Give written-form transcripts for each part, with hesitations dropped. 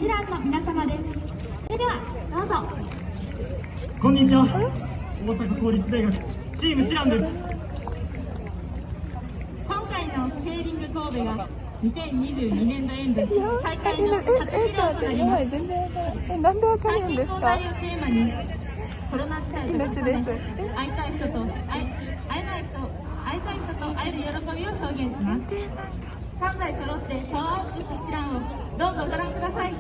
朱蘭の皆様です。それではどうぞ。こんにちは。大阪公立大学チーム朱蘭です。今回のセーリング神戸が2022年度演舞再開の初披露となります。なんでわかるんですか？参勤交代をテーマにコロナ時代と重ね会いたい人と会えない人、会いたい人と会える喜びを表現します。3台揃ってパワーアップした朱蘭をどうぞご覧ください。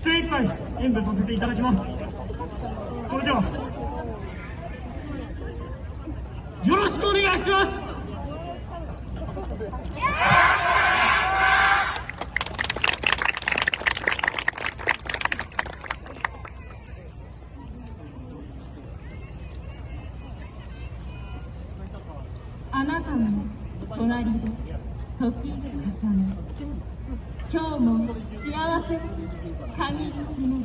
精一杯演舞させていただきます。それではよろしくお願いします。あなたの隣で時重ね、今日も幸せかみしめる。